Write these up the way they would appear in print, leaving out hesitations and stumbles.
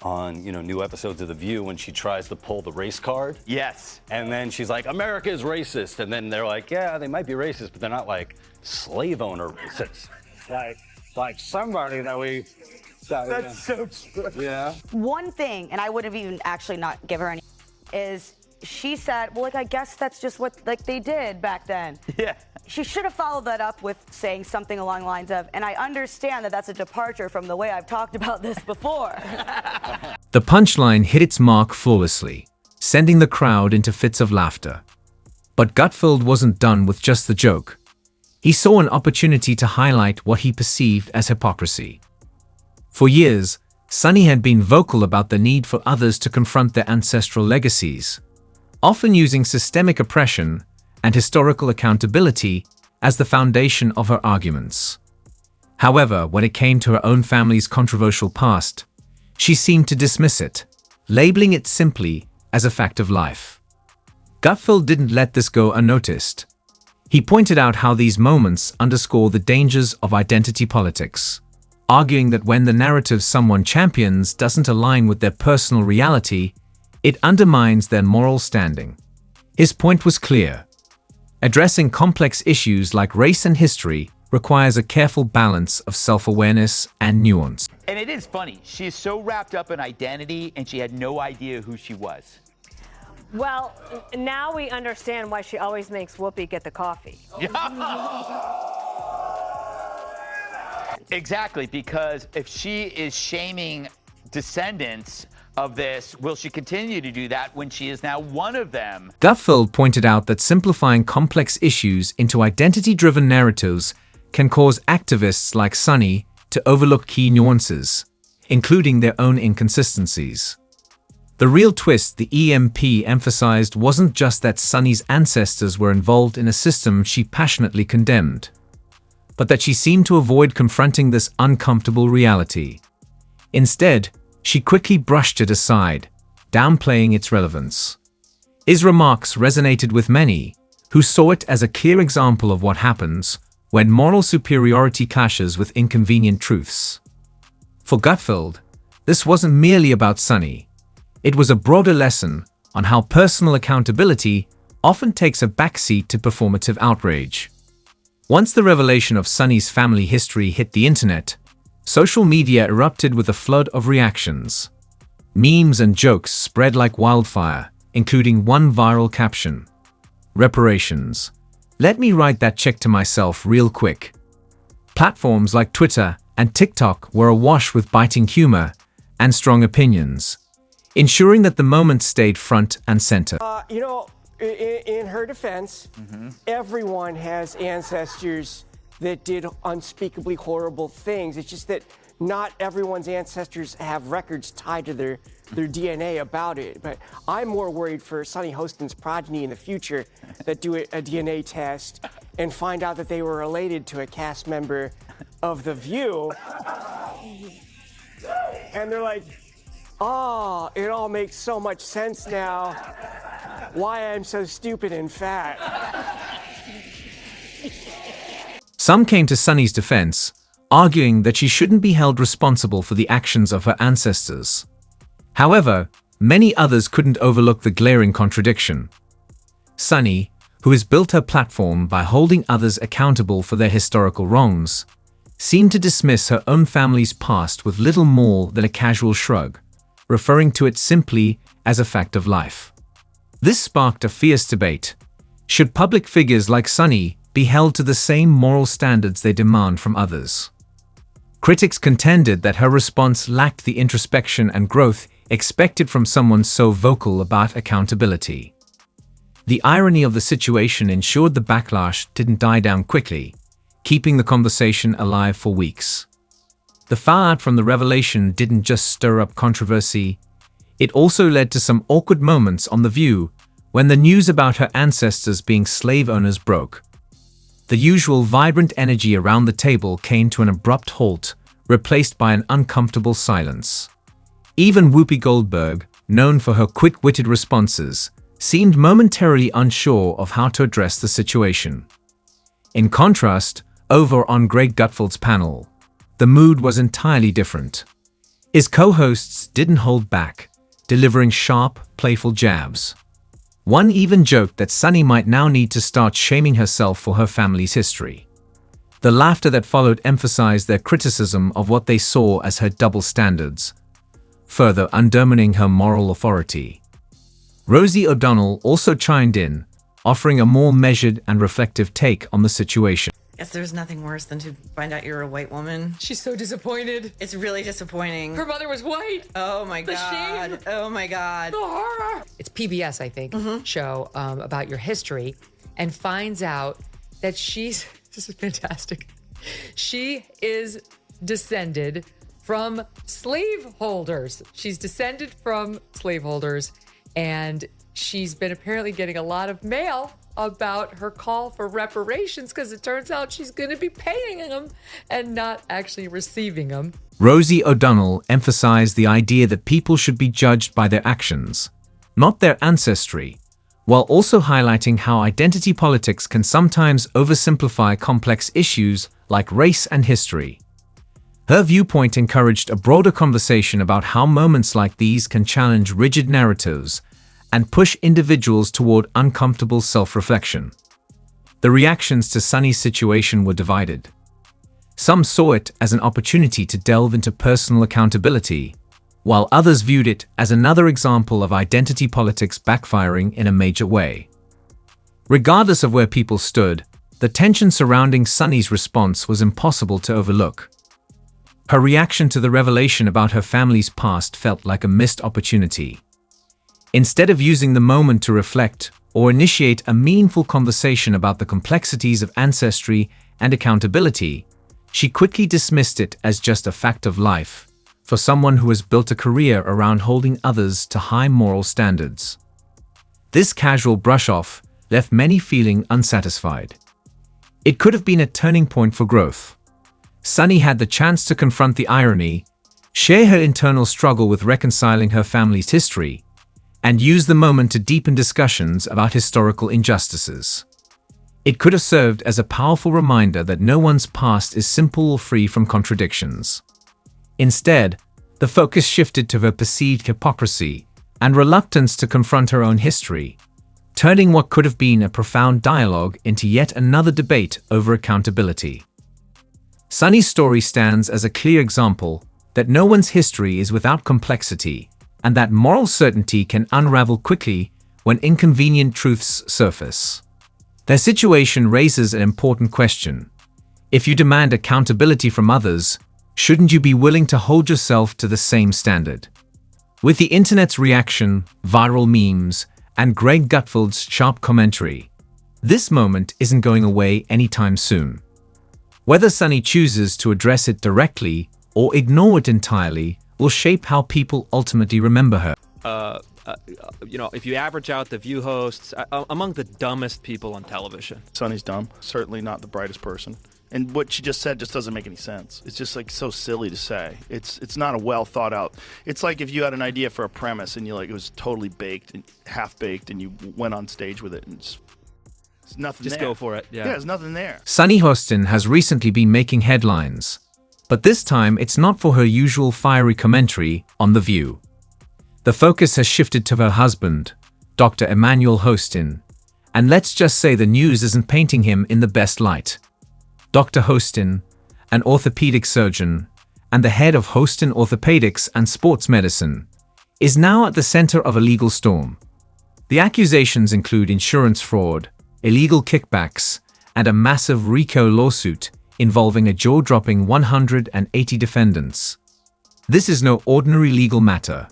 on, new episodes of The View when she tries to pull the race card. Yes. And then she's like, America is racist. And then they're like, yeah, they might be racist, but they're not like slave owner racist. Like somebody that we... That's so true. Yeah. One thing, and I would have even actually not give her any, is she said, well, I guess that's just what they did back then. Yeah. She should have followed that up with saying something along the lines of, and I understand that that's a departure from the way I've talked about this before. The punchline hit its mark flawlessly, sending the crowd into fits of laughter. But Gutfeld wasn't done with just the joke. He saw an opportunity to highlight what he perceived as hypocrisy. For years, Sunny had been vocal about the need for others to confront their ancestral legacies, often using systemic oppression and historical accountability as the foundation of her arguments. However, when it came to her own family's controversial past, she seemed to dismiss it, labeling it simply as a fact of life. Gutfeld didn't let this go unnoticed. He pointed out how these moments underscore the dangers of identity politics, arguing that when the narrative someone champions doesn't align with their personal reality, it undermines their moral standing. His point was clear. Addressing complex issues like race and history requires a careful balance of self-awareness and nuance. And it is funny. She is so wrapped up in identity, and she had no idea who she was. Well, now we understand why she always makes Whoopi get the coffee. Exactly, because if she is shaming descendants of this, will she continue to do that when she is now one of them? Gutfeld pointed out that simplifying complex issues into identity-driven narratives can cause activists like Sunny to overlook key nuances, including their own inconsistencies. The real twist the EMP emphasized wasn't just that Sunny's ancestors were involved in a system she passionately condemned, but that she seemed to avoid confronting this uncomfortable reality. Instead, she quickly brushed it aside, downplaying its relevance. His remarks resonated with many, who saw it as a clear example of what happens when moral superiority clashes with inconvenient truths. For Gutfeld, this wasn't merely about Sunny. It was a broader lesson on how personal accountability often takes a backseat to performative outrage. Once the revelation of Sunny's family history hit the internet, social media erupted with a flood of reactions. Memes and jokes spread like wildfire, including one viral caption: "Reparations. Let me write that check to myself real quick." Platforms like Twitter and TikTok were awash with biting humor and strong opinions, ensuring that the moment stayed front and center. In her defense, everyone has ancestors that did unspeakably horrible things. It's just that not everyone's ancestors have records tied to their DNA about it. But I'm more worried for Sunny Hostin's progeny in the future that do a DNA test and find out that they were related to a cast member of The View. And they're like, oh, it all makes so much sense now. Why I'm so stupid and fat. Some came to Sunny's defense, arguing that she shouldn't be held responsible for the actions of her ancestors. However, many others couldn't overlook the glaring contradiction. Sunny, who has built her platform by holding others accountable for their historical wrongs, seemed to dismiss her own family's past with little more than a casual shrug, referring to it simply as a fact of life. This sparked a fierce debate. Should public figures like Sunny be held to the same moral standards they demand from others? Critics contended that her response lacked the introspection and growth expected from someone so vocal about accountability. The irony of the situation ensured the backlash didn't die down quickly, keeping the conversation alive for weeks. The fallout from the revelation didn't just stir up controversy, it also led to some awkward moments on The View when the news about her ancestors being slave owners broke. The usual vibrant energy around the table came to an abrupt halt, replaced by an uncomfortable silence. Even Whoopi Goldberg, known for her quick-witted responses, seemed momentarily unsure of how to address the situation. In contrast, over on Greg Gutfeld's panel, the mood was entirely different. His co-hosts didn't hold back, delivering sharp, playful jabs. One even joked that Sunny might now need to start shaming herself for her family's history. The laughter that followed emphasized their criticism of what they saw as her double standards, further undermining her moral authority. Rosie O'Donnell also chimed in, offering a more measured and reflective take on the situation. Yes, there's nothing worse than to find out you're a white woman. She's so disappointed. It's really disappointing. Her mother was white. Oh my The God. shame. Oh my God. The horror. It's PBS, I think, show about your history, and finds out that she's, this is fantastic. She is descended from slaveholders. She's descended from slaveholders, and she's been apparently getting a lot of mail about her call for reparations because it turns out she's going to be paying them and not actually receiving them. Rosie O'Donnell emphasized the idea that people should be judged by their actions, not their ancestry, while also highlighting how identity politics can sometimes oversimplify complex issues like race and history. Her viewpoint encouraged a broader conversation about how moments like these can challenge rigid narratives and push individuals toward uncomfortable self-reflection. The reactions to Sunny's situation were divided. Some saw it as an opportunity to delve into personal accountability, while others viewed it as another example of identity politics backfiring in a major way. Regardless of where people stood, the tension surrounding Sunny's response was impossible to overlook. Her reaction to the revelation about her family's past felt like a missed opportunity. Instead of using the moment to reflect or initiate a meaningful conversation about the complexities of ancestry and accountability, she quickly dismissed it as just a fact of life for someone who has built a career around holding others to high moral standards. This casual brush-off left many feeling unsatisfied. It could have been a turning point for growth. Sunny had the chance to confront the irony, share her internal struggle with reconciling her family's history, and use the moment to deepen discussions about historical injustices. It could have served as a powerful reminder that no one's past is simple or free from contradictions. Instead, the focus shifted to her perceived hypocrisy and reluctance to confront her own history, turning what could have been a profound dialogue into yet another debate over accountability. Sunny's story stands as a clear example that no one's history is without complexity, and that moral certainty can unravel quickly when inconvenient truths surface. Their situation raises an important question. If you demand accountability from others, shouldn't you be willing to hold yourself to the same standard? With the internet's reaction, viral memes, and Greg Gutfeld's sharp commentary, this moment isn't going away anytime soon. Whether Sunny chooses to address it directly or ignore it entirely will shape how people ultimately remember her. If you average out the View hosts, among the dumbest people on television. Sunny's dumb. Certainly not the brightest person. And what she just said just doesn't make any sense. It's just like so silly to say. It's not a well thought out. It's like if you had an idea for a premise and it was totally baked and half baked and you went on stage with it and it's nothing Just there. go for it. Yeah, there's nothing there. Sunny Hostin has recently been making headlines, but this time it's not for her usual fiery commentary on The View. The focus has shifted to her husband, Dr. Emmanuel Hostin, and let's just say the news isn't painting him in the best light. Dr. Hostin, an orthopedic surgeon and the head of Hostin Orthopedics and Sports Medicine, is now at the center of a legal storm. The accusations include insurance fraud, illegal kickbacks, and a massive RICO lawsuit involving a jaw-dropping 180 defendants. This is no ordinary legal matter.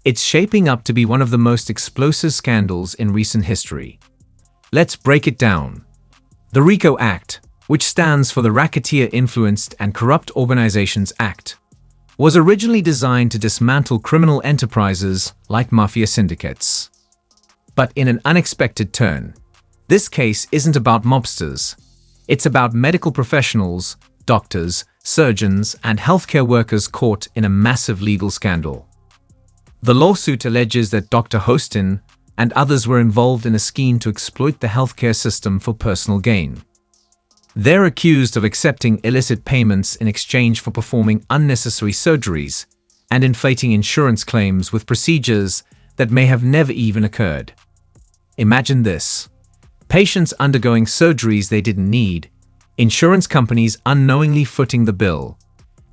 It's shaping up to be one of the most explosive scandals in recent history. Let's break it down. The RICO Act, which stands for the Racketeer Influenced and Corrupt Organizations Act, was originally designed to dismantle criminal enterprises like mafia syndicates. But in an unexpected turn, this case isn't about mobsters. It's about medical professionals, doctors, surgeons, and healthcare workers caught in a massive legal scandal. The lawsuit alleges that Dr. Hostin and others were involved in a scheme to exploit the healthcare system for personal gain. They're accused of accepting illicit payments in exchange for performing unnecessary surgeries and inflating insurance claims with procedures that may have never even occurred. Imagine this. Patients undergoing surgeries they didn't need, insurance companies unknowingly footing the bill,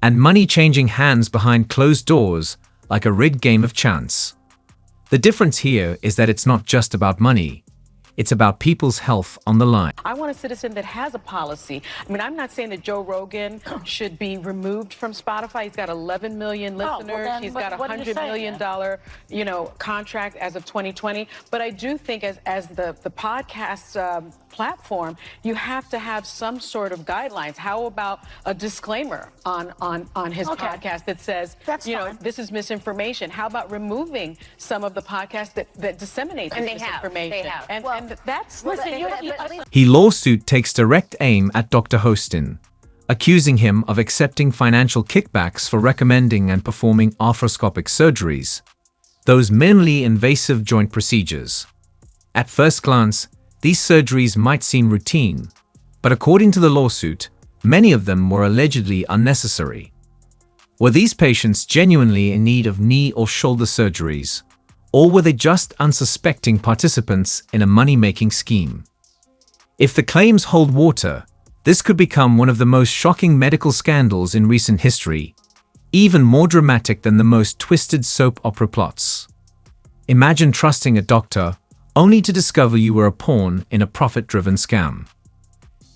and money changing hands behind closed doors like a rigged game of chance. The difference here is that it's not just about money. It's about people's health on the line. I want a citizen that has a policy. I mean, I'm not saying that Joe Rogan should be removed from Spotify. He's got 11 million listeners. He's got $100 million, contract as of 2020. But I do think as the podcast platform, you have to have some sort of guidelines. How about a disclaimer on his podcast that says, this is misinformation? How about removing some of the podcasts that disseminate this misinformation? They have. And that's His lawsuit takes direct aim at Dr. Hostin, accusing him of accepting financial kickbacks for recommending and performing arthroscopic surgeries, those minimally invasive joint procedures. At first glance, these surgeries might seem routine, but according to the lawsuit, many of them were allegedly unnecessary. Were these patients genuinely in need of knee or shoulder surgeries, or were they just unsuspecting participants in a money-making scheme? If the claims hold water, this could become one of the most shocking medical scandals in recent history, even more dramatic than the most twisted soap opera plots. Imagine trusting a doctor only to discover you were a pawn in a profit-driven scam.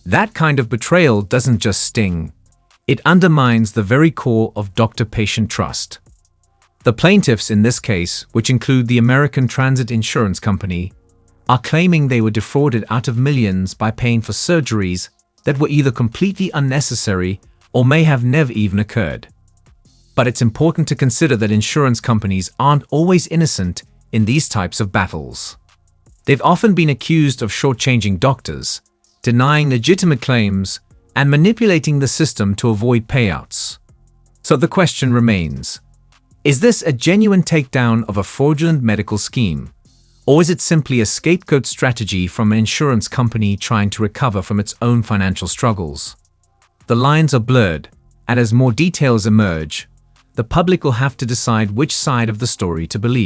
That kind of betrayal doesn't just sting, it undermines the very core of doctor-patient trust. The plaintiffs in this case, which include the American Transit Insurance Company, are claiming they were defrauded out of millions by paying for surgeries that were either completely unnecessary or may have never even occurred. But it's important to consider that insurance companies aren't always innocent in these types of battles. They've often been accused of shortchanging doctors, denying legitimate claims, and manipulating the system to avoid payouts. So the question remains, is this a genuine takedown of a fraudulent medical scheme, or is it simply a scapegoat strategy from an insurance company trying to recover from its own financial struggles? The lines are blurred, and as more details emerge, the public will have to decide which side of the story to believe.